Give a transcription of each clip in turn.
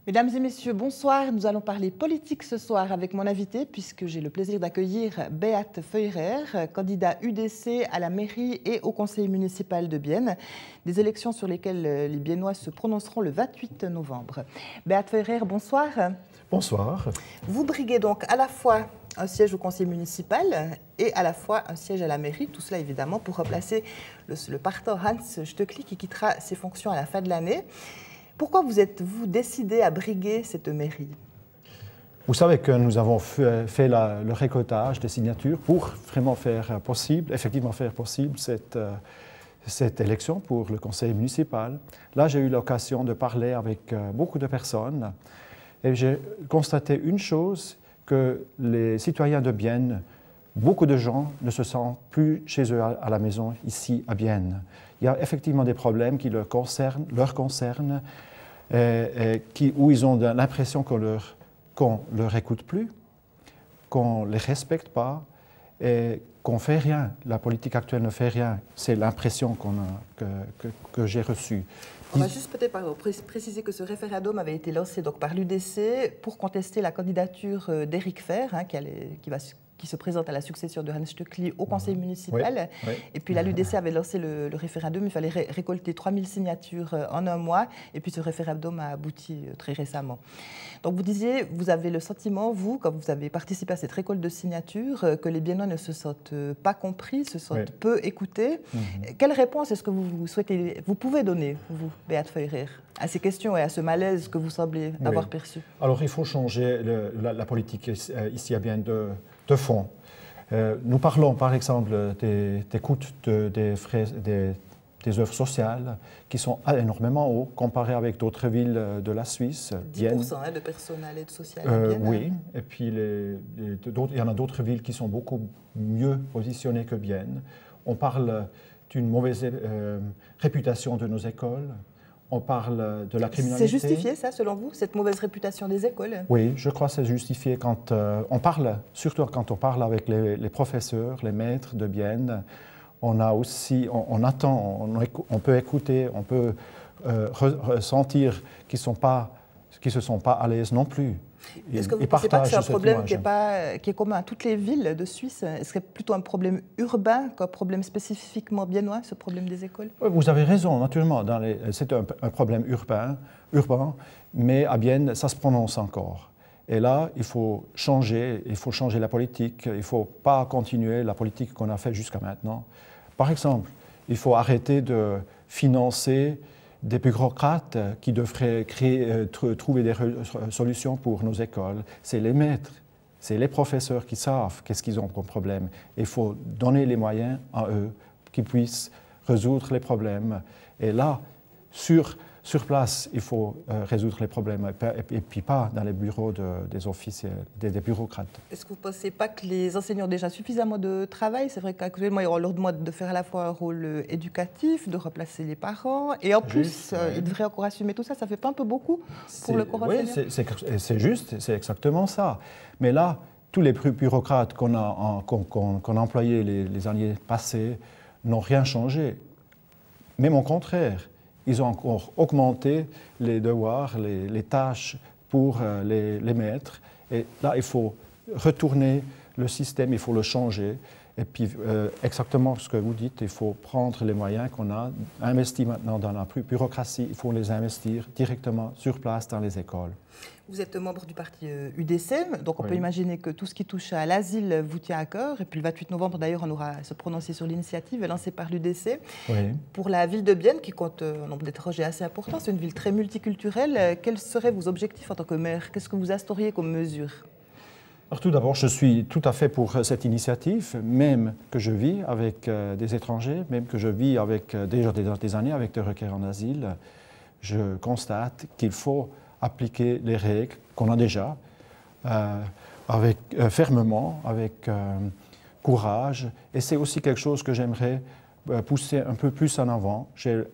Mesdames et messieurs, bonsoir. Nous allons parler politique ce soir avec mon invité, puisque j'ai le plaisir d'accueillir Beat Feurer, candidat UDC à la mairie et au conseil municipal de Bienne, des élections sur lesquelles les Biennois se prononceront le 28 novembre. Beat Feurer, bonsoir. Bonsoir. Vous briguez donc à la fois un siège au conseil municipal et à la fois un siège à la mairie, tout cela évidemment pour remplacer le partant Hans Stöckli qui quittera ses fonctions à la fin de l'année. Pourquoi vous êtes-vous décidé à briguer cette mairie? Vous savez que nous avons fait le récoltage des signatures pour vraiment effectivement faire possible cette élection pour le conseil municipal. Là, j'ai eu l'occasion de parler avec beaucoup de personnes et j'ai constaté une chose, que les citoyens de Bienne, beaucoup de gens ne se sentent plus chez eux à la maison, ici à Bienne. Il y a effectivement des problèmes qui leur concernent où ils ont l'impression qu'on leur écoute plus, qu'on ne les respecte pas et qu'on ne fait rien. La politique actuelle ne fait rien. C'est l'impression que j'ai reçue. On va juste peut-être préciser que ce référendum avait été lancé donc par l'UDC pour contester la candidature d'Éric Fehr, qui se présente à la succession de Hans Stöckli au conseil municipal. Oui. Et puis l'UDC avait lancé le référendum, il fallait récolter 3000 signatures en un mois, et puis ce référendum a abouti très récemment. Donc vous disiez, vous avez le sentiment, vous, quand vous avez participé à cette récolte de signatures, que les Biennois ne se sentent pas compris, se sentent peu écoutés. Quelle réponse est-ce que vous pouvez donner, vous, Beat Feurer, à ces questions et à ce malaise que vous semblez avoir perçu? Alors il faut changer la politique ici à Bienne de fond. Nous parlons par exemple des coûts des œuvres sociales qui sont énormément hauts comparés avec d'autres villes de la Suisse. 10% de personnel et de social. Oui, et puis il y en a d'autres villes qui sont beaucoup mieux positionnées que Bienne. On parle d'une mauvaise réputation de nos écoles. On parle de la criminalité. C'est justifié, ça, selon vous, cette mauvaise réputation des écoles? Oui, je crois que c'est justifié quand surtout quand on parle avec les professeurs, les maîtres de Bienne. On attend, on peut écouter, on peut ressentir qu'ils ne se sont pas à l'aise non plus. Est-ce que vous ne pensez pas que c'est un problème qui est commun à toutes les villes de Suisse? Est-ce que c'est plutôt un problème urbain qu'un problème spécifiquement biennois, ce problème des écoles? Vous avez raison, naturellement. C'est un problème urbain, mais à Bienne, ça se prononce encore. Et là, il faut changer la politique. Il ne faut pas continuer la politique qu'on a faite jusqu'à maintenant. Par exemple, il faut arrêter de financer des bureaucrates qui devraient trouver des solutions pour nos écoles. C'est les maîtres, c'est les professeurs qui savent qu'est-ce qu'ils ont comme problème. Il faut donner les moyens à eux qu'ils puissent résoudre les problèmes. Et là, sur place, il faut résoudre les problèmes et puis pas dans les bureaux des officiels, des bureaucrates. Est-ce que vous ne pensez pas que les enseignants ont déjà suffisamment de travail? C'est vrai qu'actuellement, on leur demande de faire à la fois un rôle éducatif, de remplacer les parents, et en plus, ils devraient encore assumer tout ça. Ça ne fait pas un peu beaucoup pour le corps enseignant? Oui, c'est juste, c'est exactement ça. Mais là, tous les bureaucrates qu'on a employés les années passées n'ont rien changé. Même au contraire. Ils ont encore augmenté les devoirs, les tâches pour les maîtres. Et là, il faut retourner le système, il faut le changer. Et puis, exactement ce que vous dites, il faut prendre les moyens qu'on a investis maintenant dans la bureaucratie, il faut les investir directement sur place dans les écoles. Vous êtes membre du parti UDC, donc on peut imaginer que tout ce qui touche à l'asile vous tient à cœur. Et puis le 28 novembre, d'ailleurs, on aura à se prononcer sur l'initiative lancée par l'UDC. Pour la ville de Bienne, qui compte un nombre d'étrangers assez important, c'est une ville très multiculturelle. Quels seraient vos objectifs en tant que maire? Qu'est-ce que vous instauriez comme mesure? Alors, tout d'abord, je suis tout à fait pour cette initiative, même que je vis avec des étrangers, même que je vis avec déjà des années avec des requérants d'asile. Je constate qu'il faut appliquer les règles qu'on a déjà, fermement, avec courage. Et c'est aussi quelque chose que j'aimerais pousser un peu plus en avant.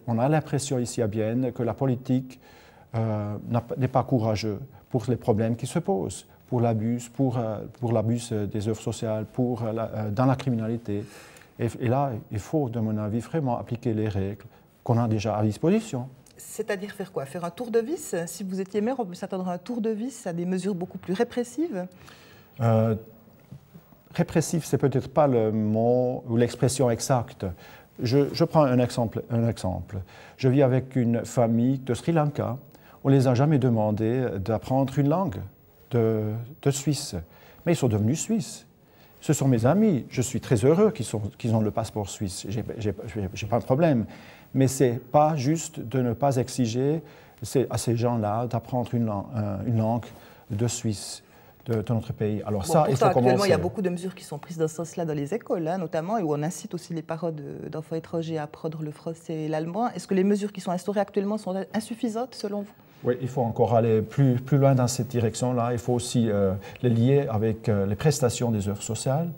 On a l'impression ici à Bienne que la politique n'est pas courageuse pour les problèmes qui se posent, pour l'abus des œuvres sociales, dans la criminalité. Et là, il faut, de mon avis, vraiment appliquer les règles qu'on a déjà à disposition. C'est-à-dire faire quoi? Faire un tour de vis? Si vous étiez maire, on peut s'attendre à un tour de vis, à des mesures beaucoup plus répressives? Répressif, c'est peut-être pas le mot ou l'expression exacte. Je prends un exemple. Je vis avec une famille de Sri Lanka. On ne les a jamais demandé d'apprendre une langue de Suisse. Mais ils sont devenus Suisses. Ce sont mes amis. Je suis très heureux qu'ils ont le passeport suisse. Je n'ai pas de problème. Mais ce n'est pas juste de ne pas exiger à ces gens-là d'apprendre une langue de Suisse. De notre pays. Alors bon, ça, il faut commencer. Actuellement, il y a beaucoup de mesures qui sont prises dans ce sens-là dans les écoles, hein, notamment, et où on incite aussi les parents d'enfants étrangers à apprendre le français et l'allemand. Est-ce que les mesures qui sont instaurées actuellement sont insuffisantes, selon vous? Oui, il faut encore aller plus loin dans cette direction-là. Il faut aussi les lier avec les prestations des œuvres sociales.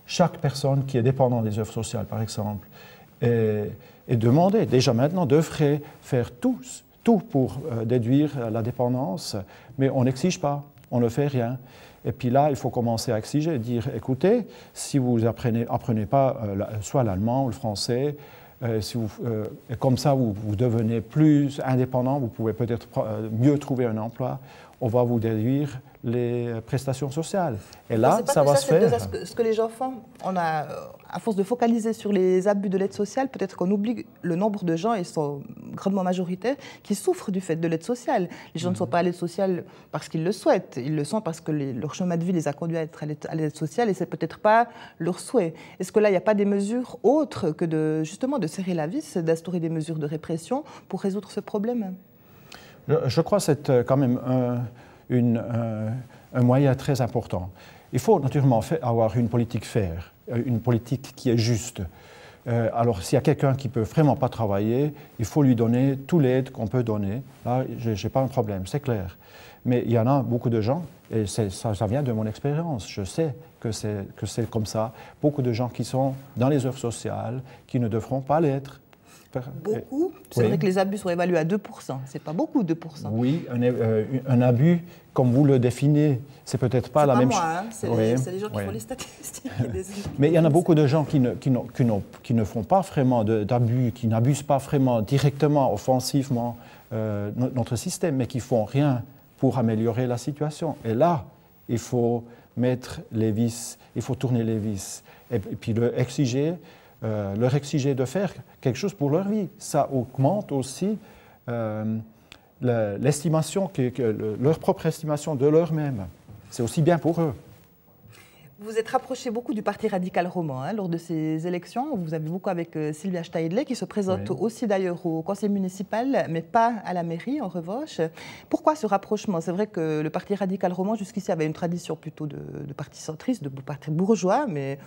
Chaque personne qui est dépendante des œuvres sociales, par exemple, est demandée déjà maintenant devrait faire tout pour déduire la dépendance, mais on n'exige pas. On ne fait rien. Et puis là, il faut commencer à exiger, dire, écoutez, si vous apprenez pas soit l'allemand ou le français, comme ça vous devenez plus indépendant, vous pouvez peut-être mieux trouver un emploi, on va vous déduire les prestations sociales. Et là, ça va se faire. Ce que les gens font, à force de focaliser sur les abus de l'aide sociale, peut-être qu'on oublie le nombre de gens, et ils sont grandement majoritaires, qui souffrent du fait de l'aide sociale. Les gens ne sont pas à l'aide sociale parce qu'ils le souhaitent, ils le sont parce que leur chemin de vie les a conduits à être à l'aide sociale, et ce n'est peut-être pas leur souhait. Est-ce que là, il n'y a pas des mesures autres que justement de serrer la vis, d'instaurer des mesures de répression pour résoudre ce problème? Je crois que c'est quand même un moyen très important. Il faut naturellement avoir une politique faire, une politique qui est juste. Alors, s'il y a quelqu'un qui ne peut vraiment pas travailler, il faut lui donner toute l'aide qu'on peut donner. Là, je n'ai pas un problème, c'est clair. Mais il y en a beaucoup de gens, et ça vient de mon expérience, je sais que c'est comme ça, beaucoup de gens qui sont dans les œuvres sociales, qui ne devront pas l'être. Beaucoup. C'est vrai que les abus sont évalués à 2%. C'est pas beaucoup, 2%. Oui, un abus, comme vous le définissez, c'est peut-être pas la même chose. C'est les gens qui font les statistiques. Mais il y en a beaucoup de gens qui ne font pas vraiment d'abus, qui n'abusent pas vraiment directement, offensivement notre système, mais qui font rien pour améliorer la situation. Et là, il faut mettre les vis, il faut tourner les vis, et puis leur exiger de faire quelque chose pour leur vie. Ça augmente aussi l'estimation, leur propre estimation de leur-même. C'est aussi bien pour eux. Vous êtes rapproché beaucoup du Parti radical roman lors de ces élections. Vous avez beaucoup avec Sylvia Steidle, qui se présente aussi d'ailleurs au conseil municipal, mais pas à la mairie en revanche. Pourquoi ce rapprochement? C'est vrai que le Parti radical roman jusqu'ici avait une tradition plutôt de parti centriste, de parti bourgeois, mais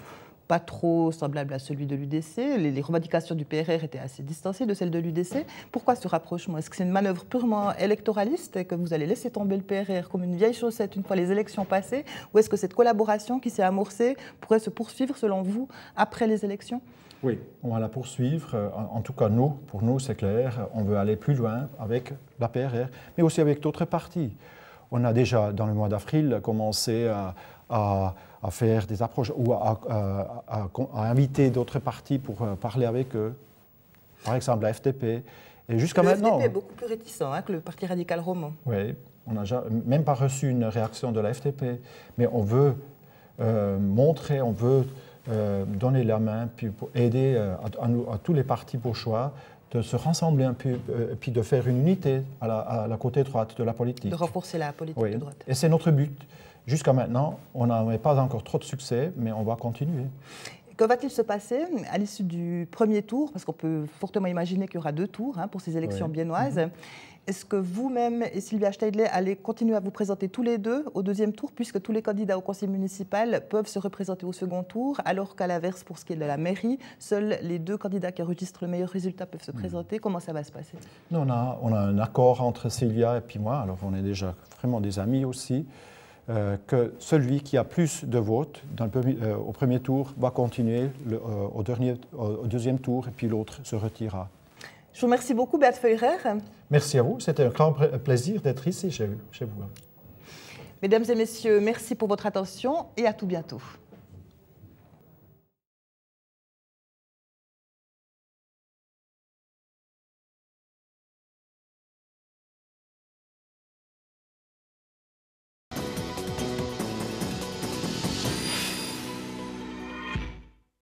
pas trop semblable à celui de l'UDC. Les revendications du PRR étaient assez distancées de celles de l'UDC. Pourquoi ce rapprochement? Est-ce que c'est une manœuvre purement électoraliste et que vous allez laisser tomber le PRR comme une vieille chaussette une fois les élections passées? Ou est-ce que cette collaboration qui s'est amorcée pourrait se poursuivre, selon vous, après les élections? Oui, on va la poursuivre. En tout cas, pour nous, c'est clair. On veut aller plus loin avec la PRR, mais aussi avec d'autres partis. On a déjà, dans le mois d'avril, commencé à faire des approches ou à inviter d'autres partis pour parler avec eux. Par exemple, la FDP. Et jusqu'à maintenant. La FDP est beaucoup plus réticent que le Parti radical roman. Oui, on n'a même pas reçu une réaction de la FDP. Mais on veut montrer, on veut donner la main puis pour aider à tous les partis bourgeois de se rassembler un peu et puis de faire une unité à la côté droite de la politique. De renforcer la politique de droite. Et c'est notre but. Jusqu'à maintenant, on n'avait pas encore trop de succès, mais on va continuer. Que va-t-il se passer à l'issue du premier tour? Parce qu'on peut fortement imaginer qu'il y aura 2 tours pour ces élections biennoises. Est-ce que vous-même et Sylvia Steidle allez continuer à vous présenter tous les deux au 2e tour, puisque tous les candidats au conseil municipal peuvent se représenter au 2e tour, alors qu'à l'inverse, pour ce qui est de la mairie, seuls les 2 candidats qui enregistrent le meilleur résultat peuvent se présenter? Comment ça va se passer? Nous, on a un accord entre Sylvia et puis moi, alors on est déjà vraiment des amis aussi. Que celui qui a plus de votes au premier tour va continuer au 2e tour et puis l'autre se retirera. Je vous remercie beaucoup, Beat Feurer. Merci à vous. C'était un grand plaisir d'être ici chez vous. Mesdames et messieurs, merci pour votre attention et à tout bientôt.